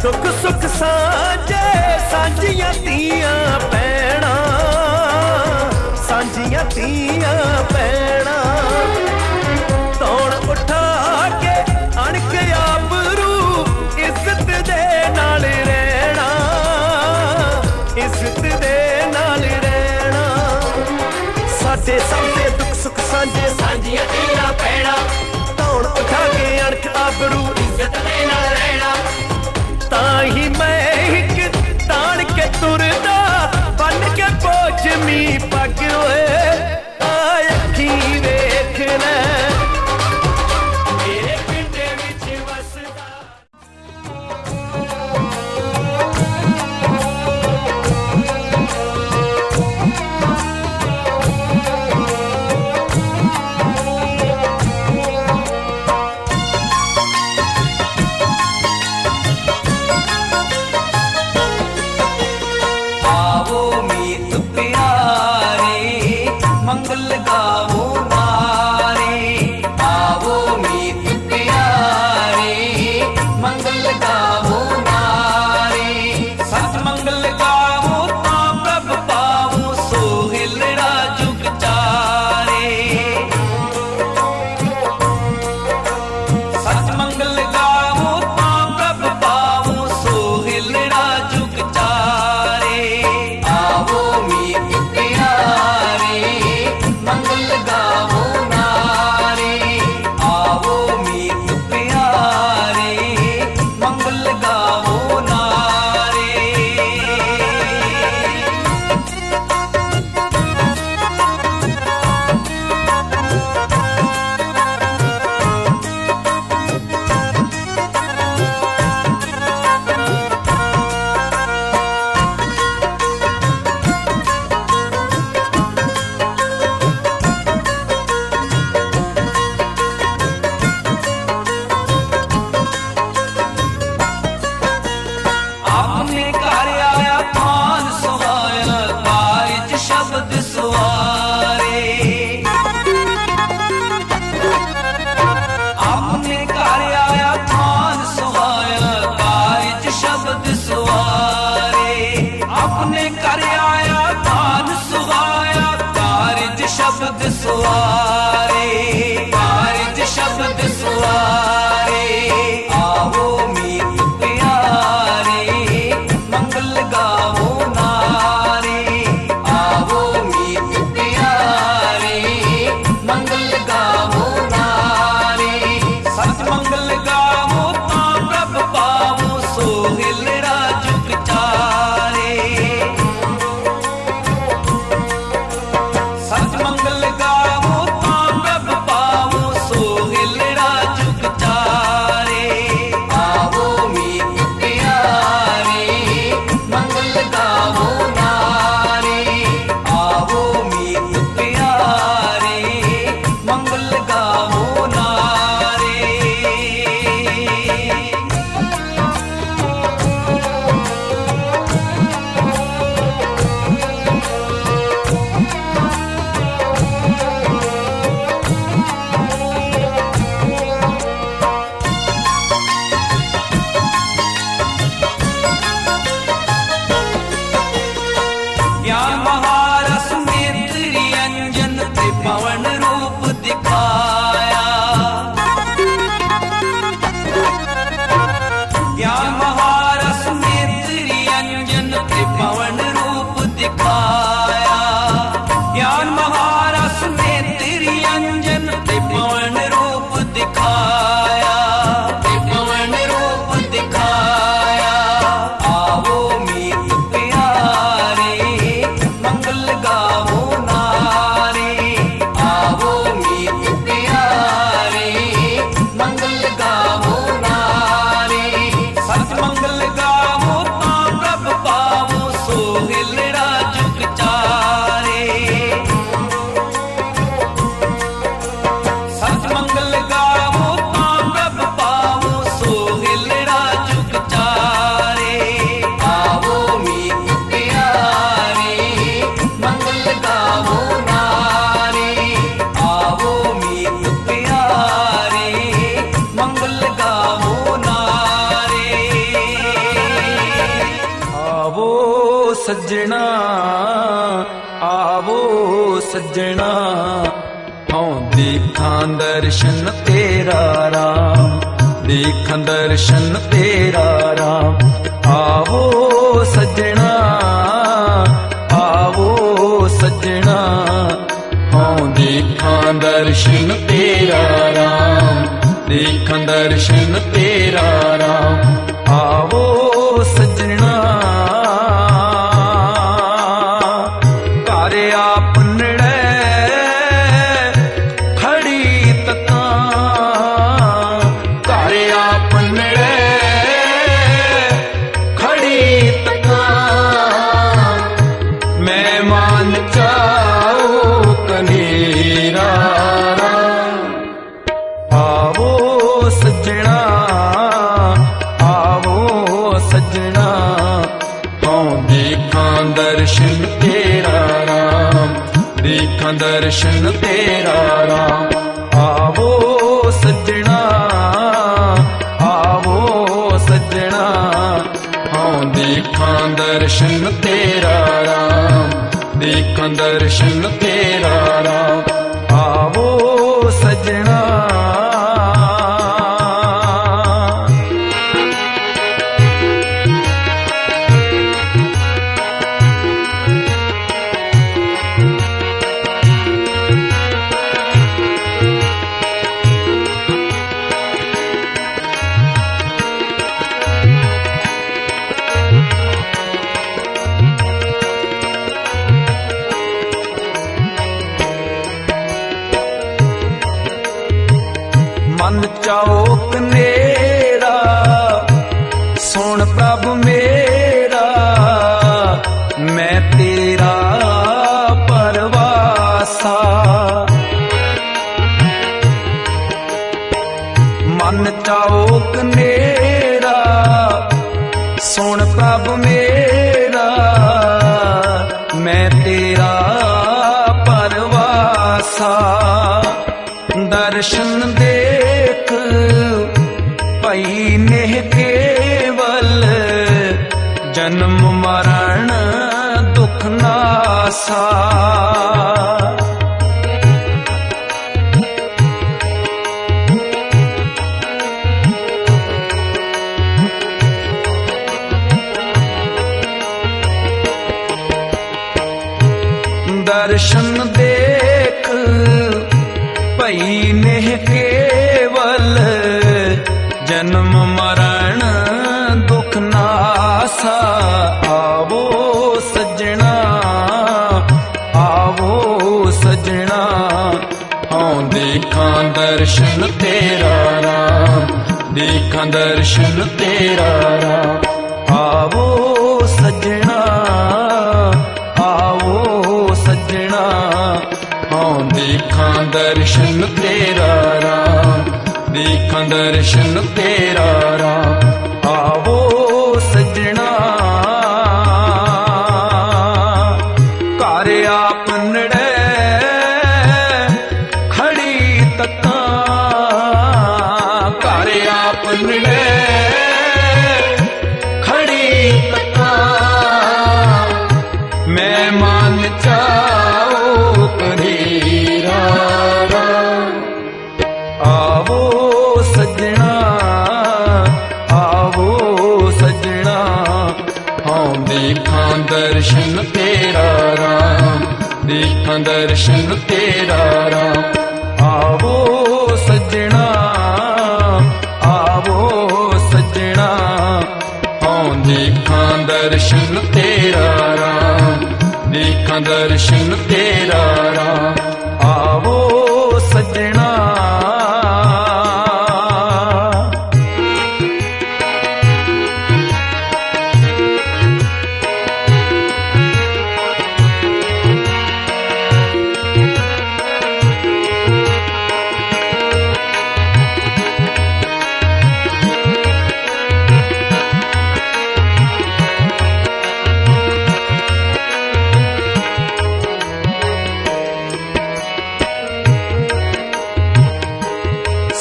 सुख सुख सांझे सांझियां तियां पैणा, सांझियां तियां पैणा। तौण उठा के अणक आबरू इज्जत दे नाल रहना, इज्जत दे नाल रहना। साडे सब दे दुख सुख सांझे सांझियां तियां पैणा। तौण उठा के अणक आबरू इज्जत दे नाल रहना। ताही मैं हिक तान के तुरदा बन के पोचमी पग अखी वेखना मेरे पिंड विच वसदा। मंगल गावो नारे, आवो मीत प्यारे, मंगल गावो नारे। सच मंगल गावो ता प्रभ पावो, सोहिलड़ा जुग चारे। सच मंगल गावो ता प्रभ पावो, सोहिलड़ा जुग चारे। आवो मीत प्यारे, मंगल गावो नारे, आवो मीत प्यारे, मंगल गावो नारे। आपने घर आया थान सुहाया, कारज शब्द सुवारे। आपने घर आया थान सुहाया, कारज शब्द सुवारे। आपने घर आया थान सुहाया, कारज शब्द सुवारे, कारज शब्द सुवारे। आवो मीत प्यारे, मंगल गावो नारे, आवो मीत प्यारे, मंगल गावो नारे। सच मंगल गावो ता प्रभ पावो, सोहिलड़ा जुग चारे। सच मंगल गावो ता प्रभ पावो, सोहिलड़ा जुग चारे। आवो मीत प्यारे, मंगल गावो नारे, आवो मीत प्यारे, मंगल गावो नारे। ज्ञान महारस में त्रियंजन त्रिभुवन रूप दिखाया। ज्ञान महारस में त्रियंजन त्रिभुवन रूप दिखाया। ज्ञान महारस में त्रियंजन त्रिभुवन रूप दिखाया, त्रिभुवन रूप दिखाया। आवो मीत प्यारे, मंगल गावो नारे, आवो मीत प्यारे, मंगल गावो नारे। सच मंगल गावो ता प्रभ पावो, सोहिलड़ा जुग चारे। सज्जना आवो सज्जना हाँ देखा दर्शन तेरा राम देखा दर्शन तेरा राम आवो सज्जना आवो सज्जना हाँ देखा दर्शन तेरा राम देखा दर्शन तेरा राम आवो सज्जना कारे आपनड़े खड़ी तका कारे आपनड़े खड़ी तका मैं मान चाओ कनेरा आवो सज्जना आवो सज्जना हाँ देखा दर्शन तेरा राम देखा दर्शन तेरा राम आवो सज्जना आवो सज्जना हाँ देखा दर्शन तेरा राम देखा दर्शन तेरा राम आवो सज्जना मन चाओ कनेरा सुन प्रभु मेरा मैं तेरा परवासा मन चाओ कनेरा सुन प्रभु मेरा मैं तेरा परवासा दर्शन देख पई नेह केवल जन्म मरण दुख नासा दर्शन देख पई नेह केवल जन्म मरण दुख नासा आवो सज्जना आवो सज्जना हाँ देखा दर्शन तेरा राम देखा दर्शन तेरा राम आवो सज्जना आवो सज्जना हाँ देखा दर्शन तेरा राम देखा दर्शन तेरा राम आवो सज्जना कारे आपनड़े खड़ी तका कारे आपनड़े खड़ी तका मैं मान चाओ कनेरा आवो सज्जना आवो सज्जना हाँ देखा दर्शन तेरा राम देखा दर्शन तेरा राम आवो सज्जना आवो सज्जना हाँ देखा दर्शन तेरा राम देखा दर्शन तेरा राम आवो सज्जना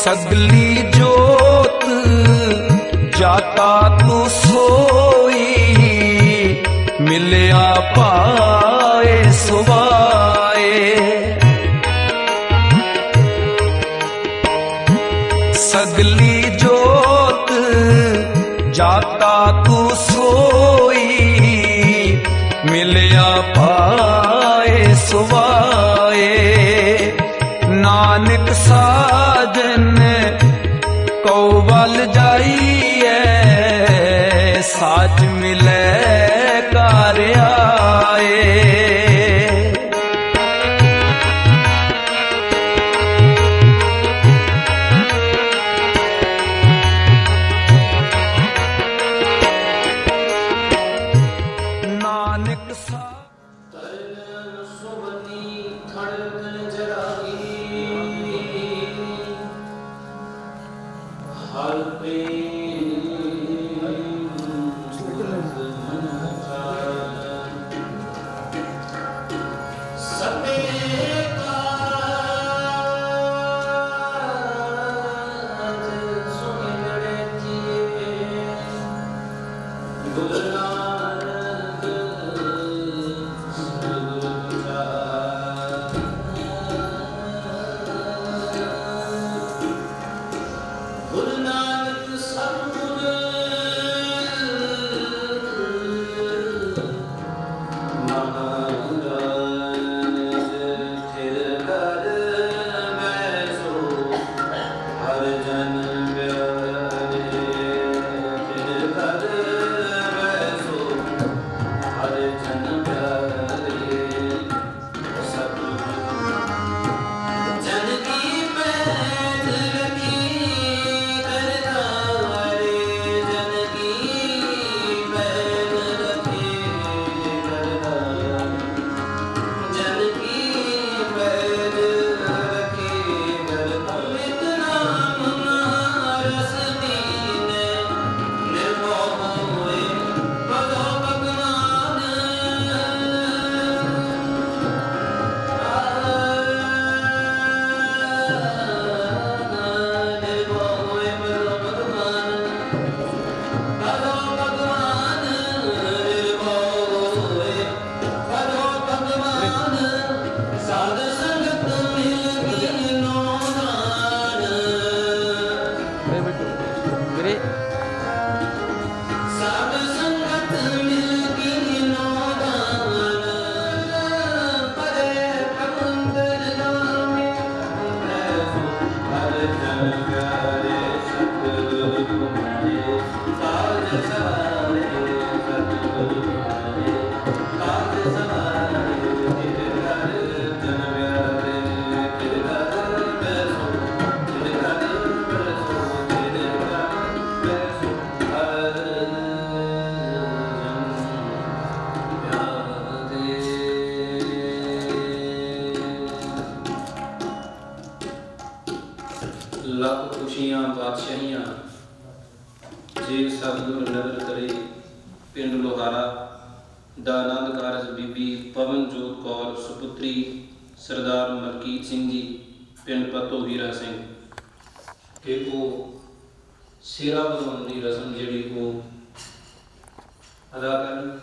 सगली जोत जाता तू सोई मिलया पाए सुवाए। सगली जोत जाता तू सोई, मिलिया पाए सुवाए। नानक साजन कौवल जाइए, साच मिले कार आए। नानक सा ਲੱਖ ਖੁਸ਼ੀਆਂ ਬਾਦਸ਼ਾਹੀਆਂ ਜੇ ਸਤਿਗੁਰ ਨਦਰ ਕਰੇ। ਪਿੰਡ ਲੋਹਾਰਾ ਦਾ ਆਨੰਦ ਕਾਰਜ ਬੀਬੀ ਪਵਨਜੋਤ ਕੌਰ ਸੁਪੁੱਤਰੀ ਸਰਦਾਰ ਮਲਕੀਤ ਸਿੰਘ ਜੀ ਪਿੰਡ ਪੱਤੋ ਵੀਰਾ ਸਿੰਘ ਕਿ ਉਹ ਸਿਰਾ ਵਧਾਉਣ ਦੀ ਰਸਮ ਜਿਹੜੀ ਉਹ ਅਦਾ ਕਰਨ।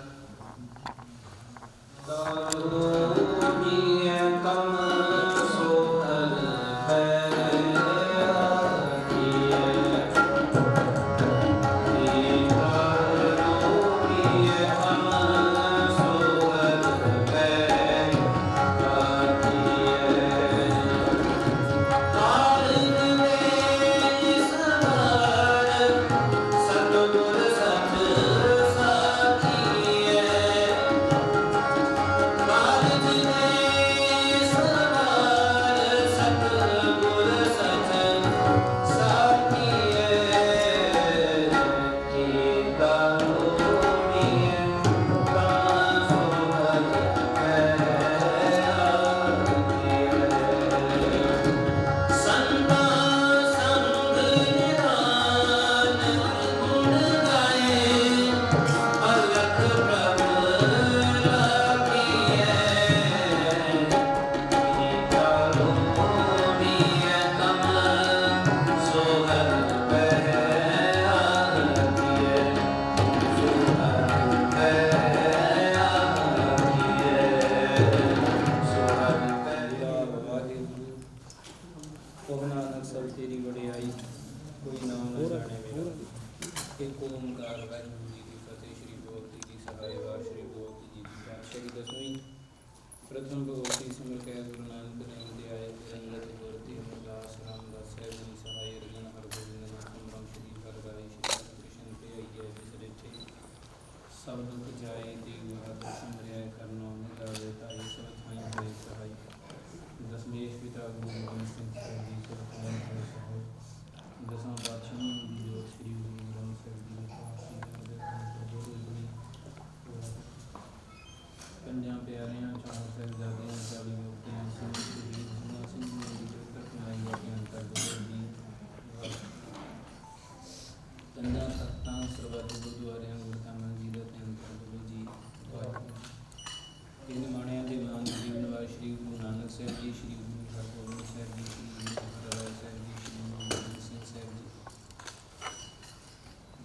ਜੀ, ਸ਼੍ਰੀ ਗੁਰੂ ਹਰਗੋਬਿੰਦ ਸਾਹਿਬ ਜੀ, ਸ਼੍ਰੀ ਗੁਰੂ ਹਰਿਰਾਏ ਸਾਹਿਬ ਜੀ, ਸ਼੍ਰੀ ਗੁਰੂ ਗੋਬਿੰਦ ਸਿੰਘ ਸਾਹਿਬ ਜੀ,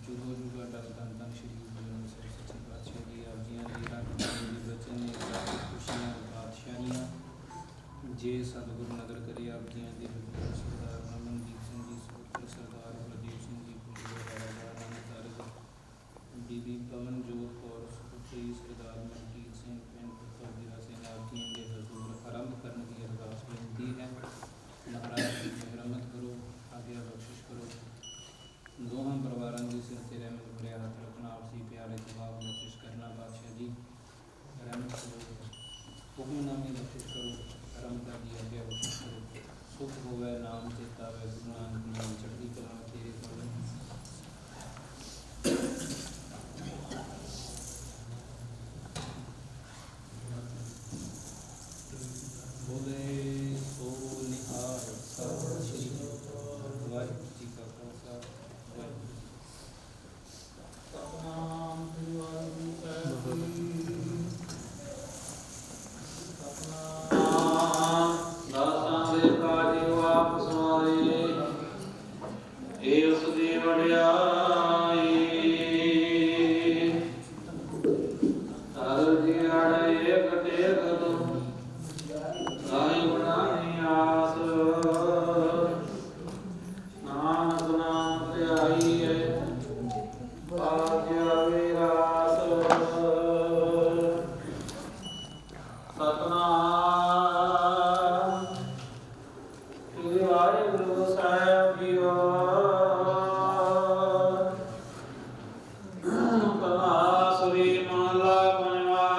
ਜੁਗੋ ਜੁਗਾ ਡਰ ਧੰਨ ਧੰਨ ਸ਼੍ਰੀ ਗੁਰੂ ਗ੍ਰੰਥ ਸਾਹਿਬ ਸੱਚੇ ਪਾਤਸ਼ਾਹ ਜੀ, ਆਪ ਜੀਆਂ ਦੀ ਰਾਖੀ ਦੇ ਬਚਨ ਨੇ ਸਾਰੀ ਖੁਸ਼ੀਆਂ ਬਾਦਸ਼ਾਹੀਆਂ ਜੇ ਸਤਿਗੁਰੂ ਨਦਰ ਕਰੇ। ਆਪ ਜੀਆਂ ਦੇ ਪੁੱਤਰ ਸਰਦਾਰ ਅਮਨਦੀਪ ਸਿੰਘ ਜੀ, ਸੁਪੁੱਤਰ ਸਰਦਾਰ ਬਲਦੇਵ ਸਿੰਘ ਜੀ, ਪੁੱਤਰ ਰਾਜਾ ਨਾਨਕ ਬੀਬੀ ਪਵਨਜੋਤ ਕੌਰ, ਸੁਪੁੱਤਰੀ ਸਰਦਾਰ ਮਨਜੀਤ ਸਿੰਘ, ਪਿੰਡ ਪੁੱਤਰ ਵੀਰਾ ਸਿੰਘ। ਆਪ ਜੀਆਂ ਦੇ ਹਜ਼ੂਰ ਆਰੰਭ ਕਰਨ ਦੀ ਅਰਦਾਸ ਬੇਨਤੀ ਹੈ। ਮਹਾਰਾਜ ਜੀ ਰਹਿਮਤ ਕਰੋ, ਆਗਿਆ ਬਖਸ਼ਿਸ਼ ਕਰੋ। ਦੋਹਾਂ ਪਰਿਵਾਰਾਂ ਦੇ ਸਿਰ ਤੇ ਰਹਿਮਤ ਭਰਿਆ ਹੱਥ ਰੱਖਣਾ, ਆਪਸੀ ਪਿਆਰ ਇਤਬਾਰ ਬਖਸ਼ਿਸ਼ ਕਰਨਾ। ਬਾਦਸ਼ਾਹ ਜੀ ਰਹਿਮਤ ਕਰੋ, ਹੁਕਮਨਾਮੇ ਬਖਸ਼ਿਸ਼ ਕਰੋ, ਕਰਮਤਾ ਦੀ ਆਗਿਆ ਬਖਸ਼ਿਸ਼ ਕਰੋ। ਸੁਖ ਹੋਵੇ ਨਾਮ ਚੇਤਾ ਵੇ, ਗੁਰੂ ਨਾਨਕ ਨਾਮ ਚੜ੍ਹਦੀ ਕਲਾ ਤੇਰੇ ਕੋਲ। ਬੋਲੇ ਸੋ ਨਿਹਾਲ ਸਤਿ ਸ਼੍ਰੀ ਅਕਾਲ। ਵਾਹਿਗੁਰੂ ਜੀ ਕਾ ਖਾਲਸਾ, ਵਾਹਿਗੁਰੂ ਜੀ ਕੀ ਫਤਿਹ। ਸਤਿਨਾਮ ਸ੍ਰੀ ਵਾਹਿਗੁਰੂ ਸਾਹਿਬ ਜੀ। ਸਤਿਨਾਮ ਦਾਸਾਂ ਦੇ ਕਾਜੀ ਵਾਪ ਸਮਾਰੇ, ਇਹ ਉਸ ਦੀ ਵਡਿਆਈ। ਹਰ ਜੀ ਆੜੇ ਇੱਕ ਟੇਕ ਨੂੰ ਸਾਈ ਬਣਾਈ ਆਸ। ਨਾਨਕ ਨਾਮ ਧਿਆਈ ਹੈ ਭਾਗਿਆ ਵਿਰਾਸ। ਸਤਿਨਾਮ ਸ੍ਰੀ ਵਾਹਿਗੁਰੂ ਸਾਹਿਬ ਜੀਓ। ਕਲਾਸੁਰੀ ਮਹਲਾ ਪੰਜਵਾਂ।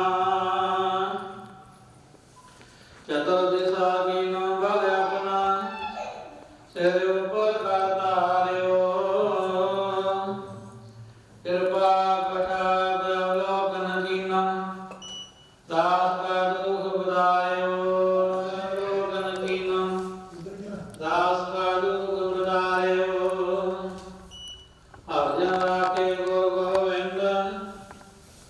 ਚਤੁਰ ਦਿਸ਼ਾ ਕੀਨੋ ਬਲ ਆਪਣਾ, ਸਿਰ ਉਪਰ ਕਰ ਧਾਰਿਓ। ਕਿਰਪਾ ਕਟਾਖ ਅਵਲੋਕਨ ਕੀਨਾ, ਦਾਸ ਕਾ ਦੁਖ ਬਦਾਇਓ। ਅਵਲੋਕਨ ਕੀਨਾ, ਦਾਸ ਕਾ ਦੁਖ ਬਦਾਇਓ। ਹਰ ਜਨ ਰਾਖੇ ਗੁਰ ਗੋਬਿੰਦ,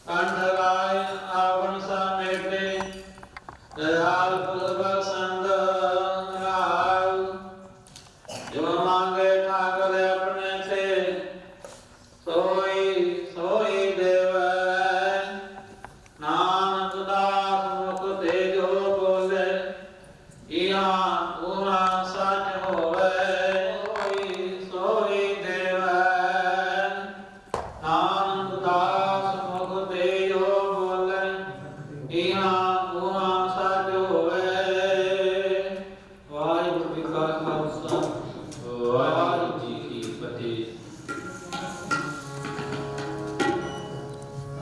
ਕੰਠ ਲਾਇ ਆਪਨ ਸਮੇਟੇ। ਦਇਆਲ ਪੁਰਖ ਬਖਸ਼ੰਦ ਰਹਾਉ, ਜੋ ਮੰਗੇ ਠਾਕੁਰ ਆਪਣੇ ਤੇ, ਸੋਈ ਸੋਈ ਦੇਵੈ। ਨਾਨਕ ਦਾਸ ਮੁਖ ਤੇ ਜੋ ਬੋਲੇ, ਇਹਾਂ ਉਹਾਂ ਸੱਚ ਹੋਵੇ। ਸੋਈ ਸੋਈ ਦੇਵੈ। ਨਾਨਕ ਦਾਸ ਮੁਖ ਤੇ ਜੋ ਬੋਲੇ, ਇਹਾਂ ਉਹਾਂ ਸੱਚ ਹੋਵੇ। ਵਾਹਿਗੁਰੂ ਜੀ ਕਾ ਖਾਲਸਾ, ਵਾਹਿਗੁਰੂ ਜੀ ਕੀ ਫਤਿਹ।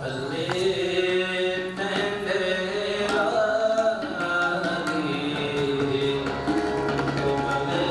ਅੱਲੇ ਮਹਿੰਦੇ ਰਾਗੀ ਕੋਮਲੇ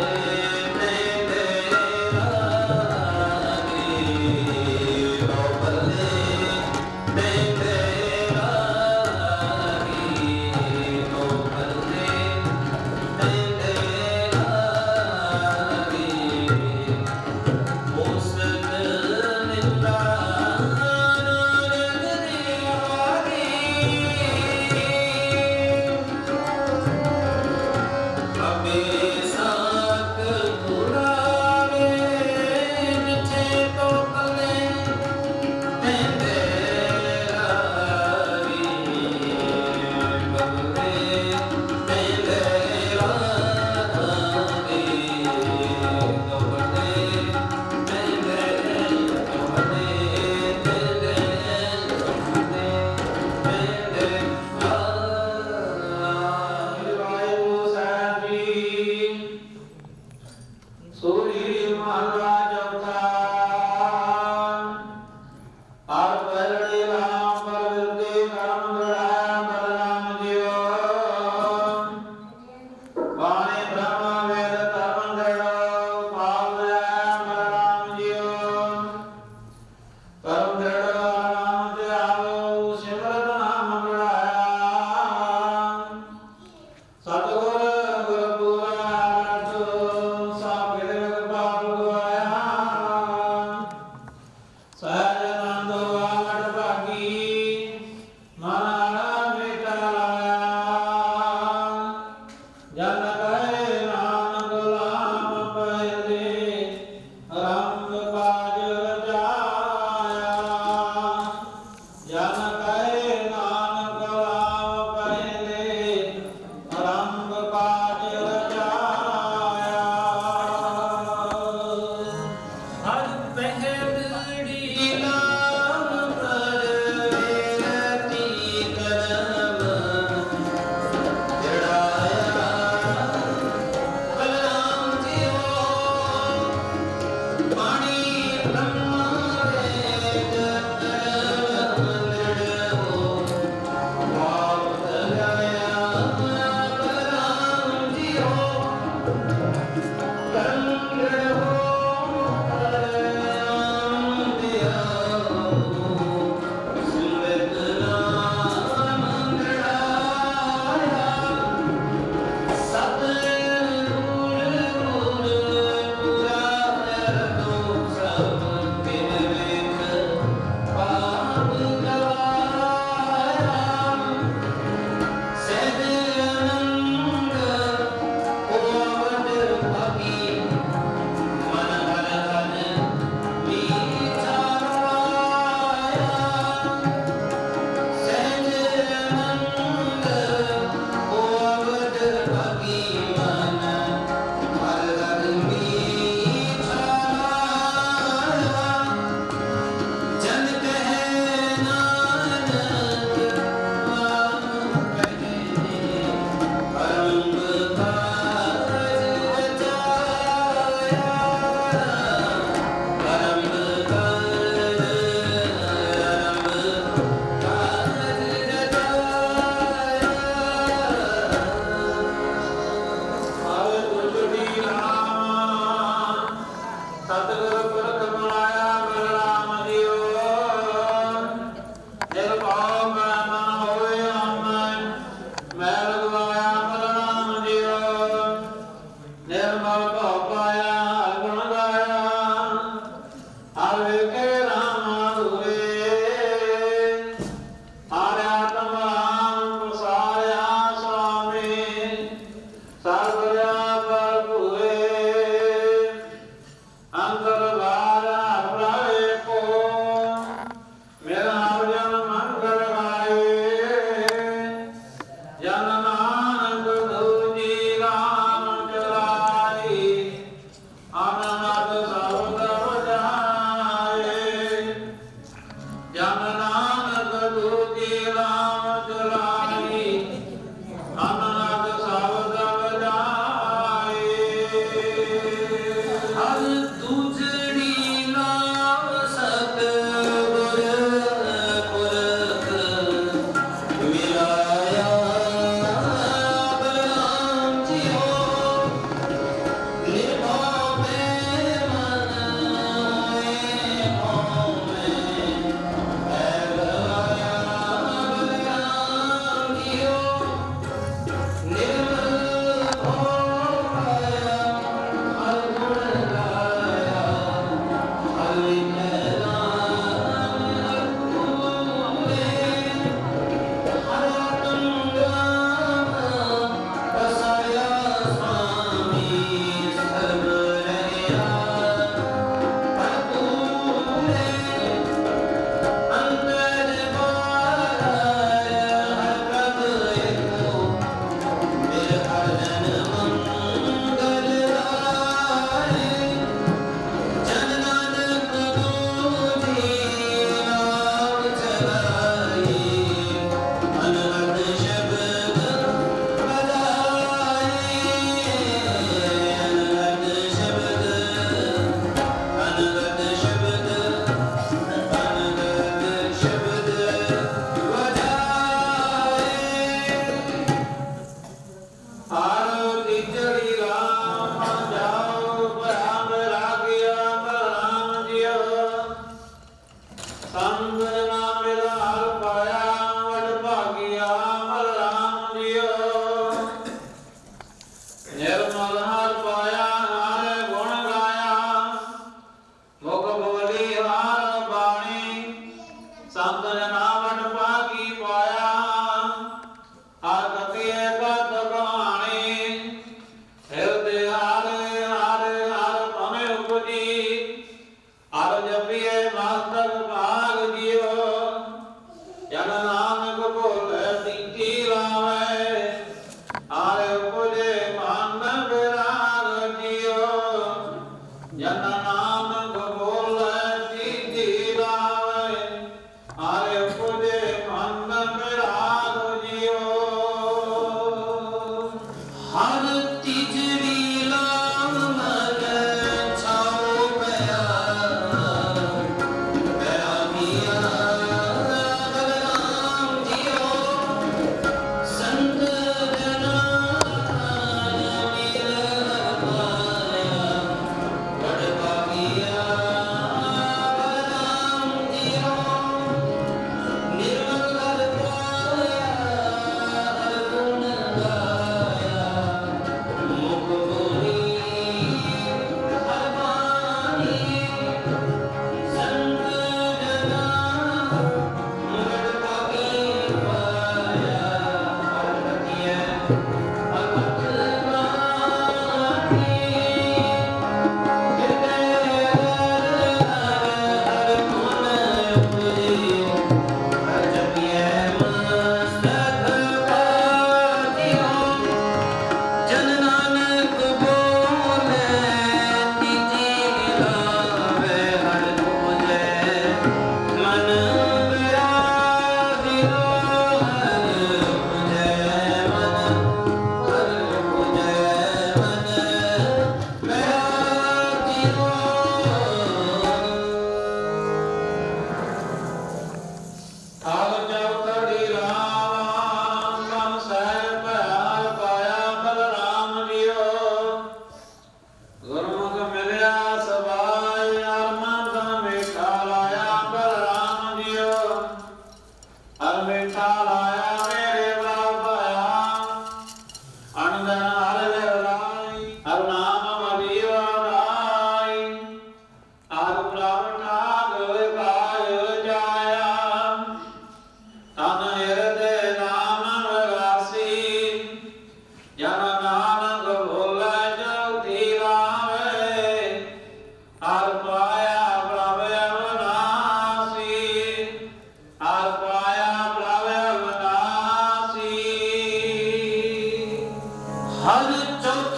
Satnam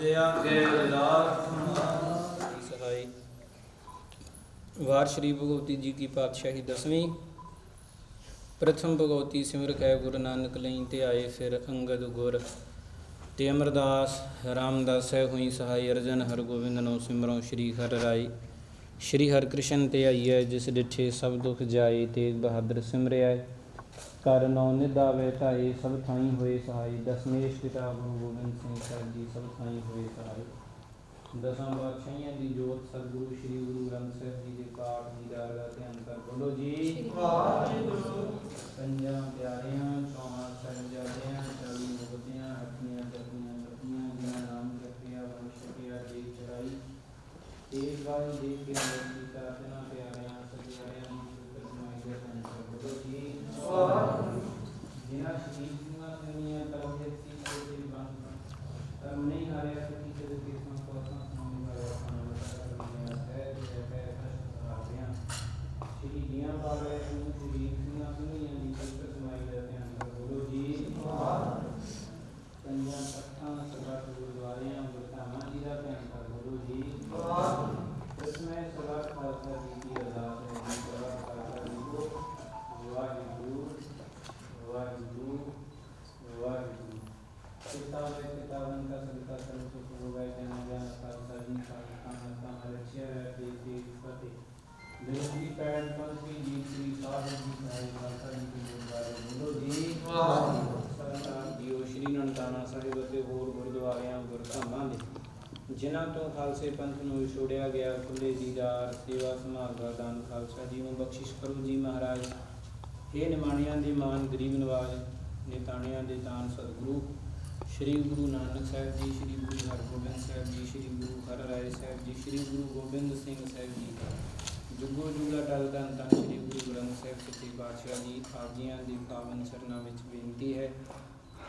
ਦਇਆ ਕੇ ਅਰਦਾਸ ਸੁਣਾਈ ਸਹਾਈ। ਵਾਰ ਸ਼੍ਰੀ ਭਗਵਤੀ ਜੀ ਕੀ ਪਾਤਸ਼ਾਹੀ 10ਵੀਂ। ਪ੍ਰਥਮ ਭਗਵਤੀ ਸਿਮਰ ਕੈ ਗੁਰੂ ਨਾਨਕ ਲਈ ਤੇ ਆਏ ਫਿਰ ਅੰਗਦ ਗੁਰ ਤੇ ਅਮਰਦਾਸ ਰਾਮਦਾਸ ਹੈ ਹੋਈ ਸਹਾਈ। ਅਰਜਨ ਹਰਗੋਬਿੰਦ ਨੋ ਸਿਮਰੋ ਸ਼੍ਰੀ ਹਰਿ ਰਾਈ। ਸ਼੍ਰੀ ਹਰਿਕ੍ਰਿਸ਼ਨ ਤੇ ਆਈਐ ਜਿਸ ਡਿਠੇ ਸਭ ਦੁਖ ਜਾਏ। ਤੇਗ ਬਹਾਦਰ ਸਿਮਰਿਆ ਕਰ ਨੌ ਨਿਧਾਵੇ ਢਾਏ। ਸਭ ਥਾਈ ਹੋਏ ਸਹਾਈ। ਦਸਮੇਸ਼ ਪਿਤਾ ਗੁਰੂ ਗੋਬਿੰਦ ਸਿੰਘ ਸਾਹਿਬ ਜੀ ਸਭ ਥਾਈ ਹੋਏ ਸਹਾਈ। ਦਸਾਂ ਪਾਤਸ਼ਾਹੀਆਂ ਦੀ ਜੋਤ ਸਤਿਗੁਰੂ ਸ਼੍ਰੀ ਗੁਰੂ ਗ੍ਰੰਥ ਸਾਹਿਬ ਜੀ ਦੇ ਪਾਠ ਦੀਦਾਰ ਦਾ ਧਿਆਨ ਕਰ ਬੋਲੋ ਜੀ ਵਾਹਿਗੁਰੂ। ਪੰਜਾਂ ਪਿਆਰਿਆਂ ਚੌਹਾਂ ਸਾਹਿਬਜ਼ਾਦਿਆਂ 40 ਮੁਕਤਿਆਂ ਹੱਥੀਆਂ ਜਪੀਆਂ ਜਪੀਆਂ ਜਿਨ੍ਹਾਂ ਨਾਮ ਜਪਿਆ ਵੰਡ ਛਕਿਆ ਜੀ ਚੜਾਈ। ਤੇਗ ਬਾਣੀ ਦੇਖ ਕੇ ਅੰਦਰ ਕੀਤਾ ਤਿਨਾਂ ਪਿਆਰਿਆਂ ਸਤਿਗੁਰਾਂ ਦੀ ਸ਼ੁਕਰ ਸਮਾਈ ਦਾ ਧਿਆਨ ਕਰ ਬੋਲੋ ਜੀ ਵਾਹਿਗੁਰੂ। ਜਿਨ੍ਹਾਂ ਸ਼ਹੀਦ ਸਿੰਘਾਂ ਸਿੰਘੀਆਂ ਤਰਬੀਅਤ ਸੀ ਤੇ ਬੰਦ ਧਰਮ ਨਹੀਂ ਹਾਰਿਆ ਸਕੀ ਤੇ ਕਿਸਮ ਕੋਸਾਂ ਸੁਣਾਉਣ ਵਾਲਾ ਖਾਣਾ ਬਤਾ ਹੈ ਤੇ ਹੈ ਪ੍ਰਸ਼ਾਦਿਆਂ ਸ਼ਹੀਦੀਆਂ ਪਾਵੇ ਨੂੰ ਸ਼ਹੀਦ ਸਿੰਘਾਂ ਸਿੰਘੀਆਂ ਦੀ ਸ਼ੁਕਰ ਸਮਾਈ ਦਾ ਧਿਆਨ ਕਰ ਬੋਲੋ ਜੀ ਵਾਹਿਗੁਰੂ। ਪੰਜਾਂ ਤਖਤਾਂ ਸਭਾ ਗੁਰਦੁਆਰਿਆਂ ਗੁਰਧਾਮਾਂ ਜੀ ਦਾ ਧਿਆਨ ਕਰ ਬੋਲੋ ਜੀ ਵਾਹਿਗੁਰੂ। ਦਸਵੇਂ ਸਭਾ ਖਾਲਸਾ ਜੀ ਦੀ ਅਰਦਾਸ ਹੈ ਜੀ ਸਭਾ ਖਾਲਸਾ ਜੀ ਕੋ ਵਾਹਿਗੁਰੂ ਵਾਹਿਗੁਰੂ ਵਾਹਿਗੁਰੂ। किताबें किताबन का सदका सर्व सुख हो गए जन ज्ञान खालसा जी खालसा रक्षा है तेज फतेह। बिरसी पैड पंथी जी श्री साहिब जी साहिब खालसा जी के गुरुद्वारे बोलो जी वाहिगुरू। सरदार जीओ श्री ननकाना ਸਾਹਿਬ ਅਤੇ ਹੋਰ ਗੁਰਦੁਆਰਿਆਂ ਗੁਰਧਾਮਾਂ ਦੇ ਜਿਨ੍ਹਾਂ ਤੋਂ ਖਾਲਸੇ ਪੰਥ ਨੂੰ ਵਿਛੋੜਿਆ ਗਿਆ ਖੁੱਲੇ ਦੀਦਾਰ ਸੇਵਾ ਸੰਭਾਲ ਦਾ ਦਾਨ ਖਾਲਸਾ ਜੀ ਨੂੰ ਬਖਸ਼ਿਸ਼ ਕਰੋ ਜੀ ਮਹਾਰਾਜ। ਇਹ ਨਿਮਾਣਿਆਂ ਦੇ ਮਾਨ ਗਰੀਬ ਨਵਾਜ ਨਿਤਾਣਿਆਂ ਦੇ ਦਾਨ ਸਤਿਗੁਰੂ ਸ਼੍ਰੀ ਗੁਰੂ ਨਾਨਕ ਸਾਹਿਬ ਜੀ ਸ਼੍ਰੀ ਗੁਰੂ ਹਰਗੋਬਿੰਦ ਸਾਹਿਬ ਜੀ ਸ਼੍ਰੀ ਗੁਰੂ ਹਰਿਰਾਏ ਸਾਹਿਬ ਜੀ ਸ਼੍ਰੀ ਗੁਰੂ ਗੋਬਿੰਦ ਸਿੰਘ ਸਾਹਿਬ ਜੀ ਜੁਗੋ ਜੁਗਾ ਟਲ ਧੰਨ ਧੰਨ ਸ਼੍ਰੀ ਗੁਰੂ ਗ੍ਰੰਥ ਸਾਹਿਬ ਸੱਚੇ ਪਾਤਸ਼ਾਹ ਜੀ ਆਪ ਜੀਆਂ ਦੀ ਪਾਵਨ ਚਰਨਾਂ ਵਿੱਚ ਬੇਨਤੀ ਹੈ।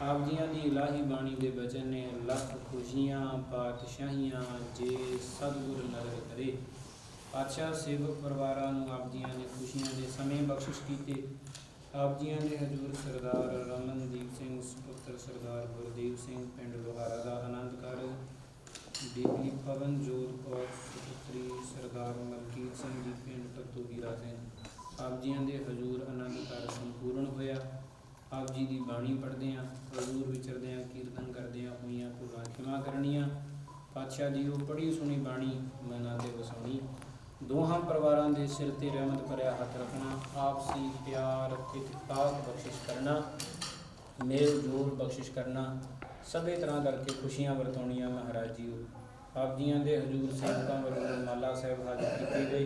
ਆਪ ਜੀਆਂ ਦੀ ਇਲਾਹੀ ਬਾਣੀ ਦੇ ਬਚਨ ਨੇ ਲੱਖ ਖੁਸ਼ੀਆਂ ਪਾਤਸ਼ਾਹੀਆਂ ਜੇ ਸਤਿਗੁਰ ਨਦਰ ਕਰੇ। ਪਾਤਸ਼ਾਹ ਸੇਵਕ ਪਰਿਵਾਰਾਂ ਨੂੰ ਆਪ ਜੀਆਂ ਨੇ ਖੁਸ਼ੀਆਂ ਦੇ ਸਮੇਂ ਬਖਸ਼ਿਸ਼ ਕੀਤੇ। ਆਪ ਜੀਆਂ ਦੇ ਹਜ਼ੂਰ ਸਰਦਾਰ ਰਮਨਦੀਪ ਸਿੰਘ ਸੁਪੁੱਤਰ ਸਰਦਾਰ ਗੁਰਦੇਵ ਸਿੰਘ ਪਿੰਡ ਲੋਹਾਰਾ ਦਾ ਆਨੰਦ ਕਾਰਜ। ਬੀਬੀ ਪਵਨਜੋਤ ਕੌਰ ਸੁਪੁੱਤਰੀ ਸਰਦਾਰ ਮਲਕੀਤ ਸਿੰਘ ਜੀ ਪਿੰਡ ਤੱਤੂ ਹੀਰਾ ਸਿੰਘ ਆਪ ਜੀਆਂ ਦੇ ਹਜ਼ੂਰ ਆਨੰਦ ਕਾਰਜ ਸੰਪੂਰਨ ਹੋਇਆ। ਆਪ ਜੀ ਦੀ ਬਾਣੀ ਪੜ੍ਹਦਿਆਂ ਹਜ਼ੂਰ ਵਿਚਰਦਿਆਂ ਕੀਰਤਨ ਕਰਦਿਆਂ ਹੋਈਆਂ ਭੁੱਲਾਂ ਖਿਮਾ ਕਰਨੀਆਂ। ਪਾਤਸ਼ਾਹ ਜੀ ਉਹ ਪੜ੍ਹੀ ਸੁਣੀ ਬਾਣੀ ਮਨਾਂ ਤੇ ਵਸਾਉਣੀ। ਦੋਹਾਂ ਪਰਿਵਾਰਾਂ ਦੇ ਸਿਰ ਤੇ ਰਹਿਮਤ ਭਰਿਆ ਹੱਥ ਰੱਖਣਾ। ਆਪਸੀ ਪਿਆਰ ਇਤਫਾਕ ਬਖਸ਼ਿਸ਼ ਕਰਨਾ ਮੇਲ ਜੋਲ ਬਖਸ਼ਿਸ਼ ਕਰਨਾ ਸਭੇ ਤਰ੍ਹਾਂ ਕਰਕੇ ਖੁਸ਼ੀਆਂ ਵਰਤਾਉਣੀਆਂ ਮਹਾਰਾਜ ਜੀ। ਆਪ ਜੀਆਂ ਦੇ ਹਜ਼ੂਰ ਸੇਵਕਾਂ ਵੱਲੋਂ ਮਾਲਾ ਸਾਹਿਬ ਹਾਜ਼ਰ ਕੀਤੀ ਗਈ।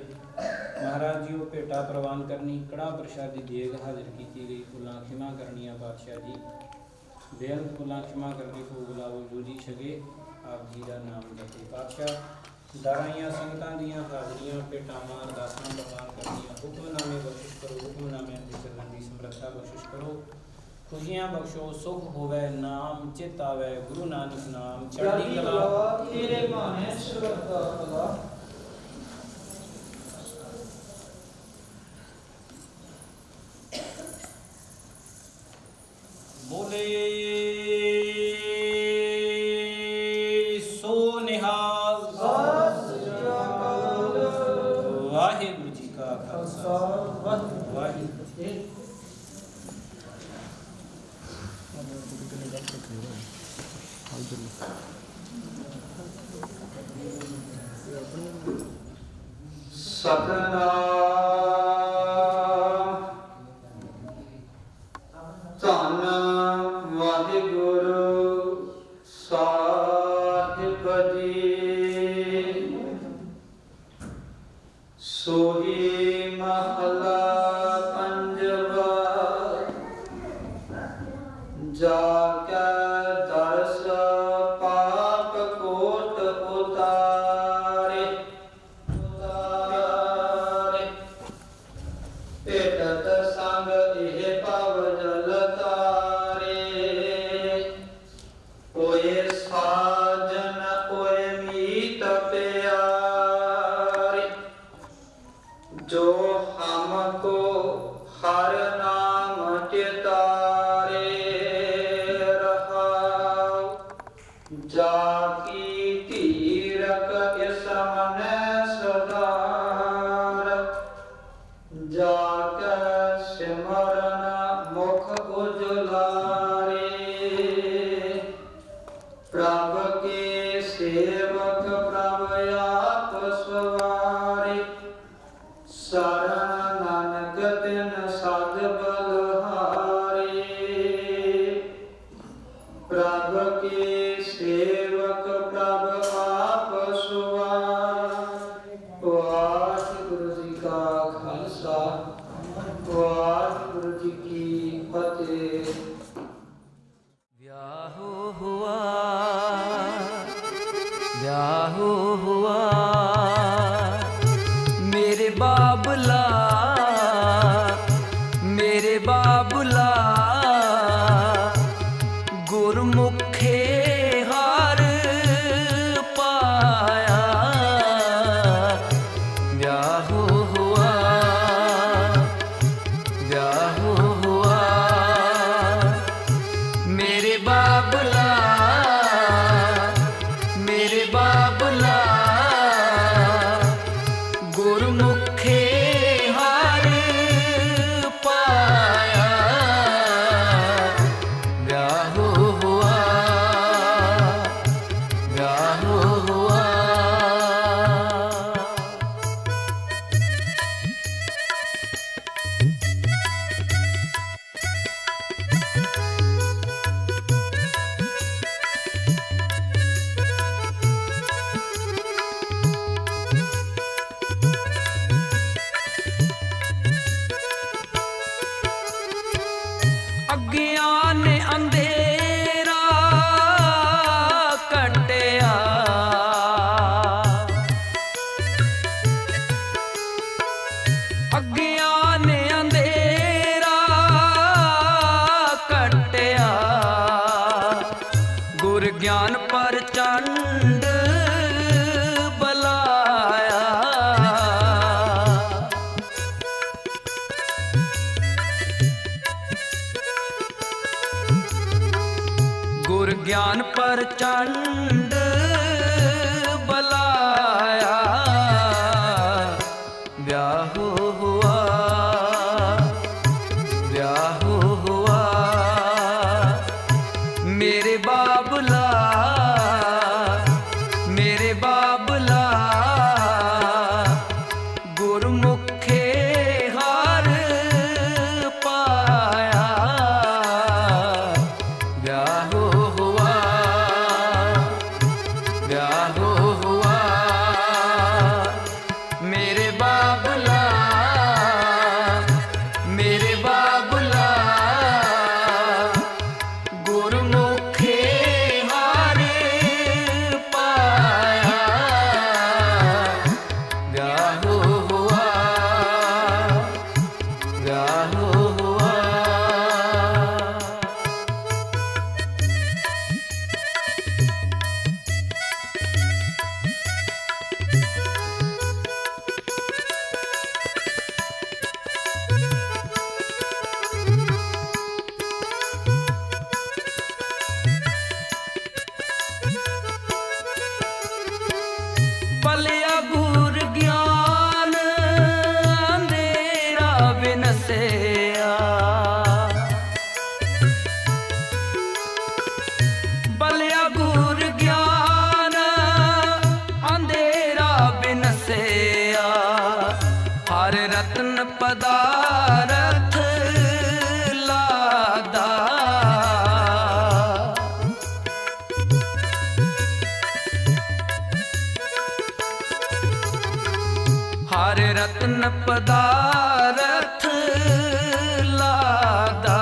ਮਹਾਰਾਜ ਜੀ ਉਹ ਭੇਟਾ ਪ੍ਰਵਾਨ ਕਰਨੀ ਕੜਾਹ ਪ੍ਰਸ਼ਾਦੀ ਦੇਗ ਹਾਜ਼ਰ ਕੀਤੀ ਗਈ। ਭੁੱਲਾਂ ਖਿਮਾ ਕਰਨੀਆਂ ਪਾਤਸ਼ਾਹ ਜੀ। ਬੇਅੰਤ ਭੁੱਲਾਂ ਖਿਮਾ ਕਰਕੇ ਭੋਗ ਲਾਵੋ ਜੋ ਜੀ ਛਕੇ ਆਪ ਜੀ ਦਾ ਨਾਮ ਜਪੇ। ਪਾਤਸ਼ਾਹ ਦਾਰਾਈਆਂ ਸੰਗਤਾਂ ਦੀਆਂ ਹਾਜ਼ਰੀਆਂ ਭੇਟਾਵਾਂ ਅਰਦਾਸਾਂ ਪ੍ਰਵਾਨ ਕਰਨੀਆਂ। ਹੁਕਮਨਾਮੇ ਬਖਸ਼ਿਸ਼ ਕਰੋ। ਹੁਕਮਨਾਮਿਆਂ ਤੇ ਚੱਲਣ ਦੀ ਸਮਰੱਥਾ ਬਖਸ਼ਿਸ਼ ਕਰੋ। ਖੁਸ਼ੀਆਂ ਬਖਸ਼ੋ ਸੁਖ ਹੋਵੇ ਨਾਮ ਚਿਤ ਆਵੇ ਗੁਰੂ ਨਾਨਕ ਨਾਮ ਚੜ੍ਹਦੀ ਕਲਾ ਤੇਰੇ ਭਾਣੇ ਸਰਬੱਤਾ ਭਲਾ। ਬੋਲੇ ਸੋ ਨਿਹਾਲ ਸਤਿ ਸ੍ਰੀ ਅਕਾਲ। ਵਾਹਿਗੁਰੂ ਜੀ ਕਾ ਖਾਲਸਾ ਵਾਹਿਗੁਰੂ ਜੀ ਕੀ ਫਤਿਹ। ਸਤਨਾਮ ਧੰਨ ਵਾਹਿਗੁਰੂ ਸਾਹਿਬ ਜੀ। ਸੋਹੀ ਮਹਲਾ ਪੰਜਵਾ ਜਾ ਕੇ ਦਰਸ ਪਾਪ ਕੋਟ ਉਤਾਰੇ। ਭੇਟਤ ਸੰਗ ਇਹ ਪਵ ਜਲ ਤਾਰੇ। ਓਏ ਸਾਜਨ ਓਏ ਮੀ की तीरक इस मन सदार जाके सिमरन मुख उजलारे प्रभ के सेवक प्रभ आप सवारे शरण नानक तिन साध बलहारे प्रभ के सेवक प्रभ आप सवारे। वाहिगुरु जी का खालसा वाहिगुरु जी की फतेह। ब्याहो हुआ, ब्याहो हुआ मेरे बाबला, मेरे बाबला गुरमुखे हार पाया। ब्याहो हुआ, ब्याहो हुआ मेरे बाबला, मेरे बाबला गुरमुखे हार पाया। ब्याहो हुआ, ब्याहो हुआ। अज्ञान ने अंधेरा कटिया, अज्ञान ने अंधेरा कटिया गुर ज्ञान पर चंड बलाया। गुर ज्ञान पर चंड बलाया। ब्याहो हुआ, ब्याहो हुआ मेरे बाबला, मेरे बाबला गुरमुखे हार पाया। ब्याहो हुआ, ब्याहो हुआ मेरे बाबला, मेरे बाबला गुरमुखे हार पाया। ब्याहो हुआ, ब्याहो हुआ। बलिया गुर ज्ञान अंधेरा बिनसेया। बलिया गुर ज्ञान अंधेरा बिनसेया हर रत्न पदारथ लादा। हर रत्न पदारथ लादा।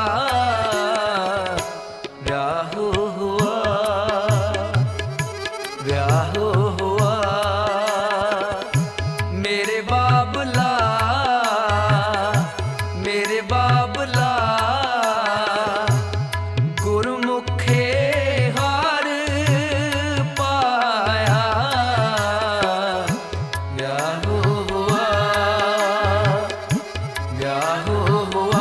ब्याहो हुआ, ब्याहो हुआ मेरे बाबला, मेरे बाबला गुरमुखे हार पाया। ब्याहो हुआ, ब्याहो हुआ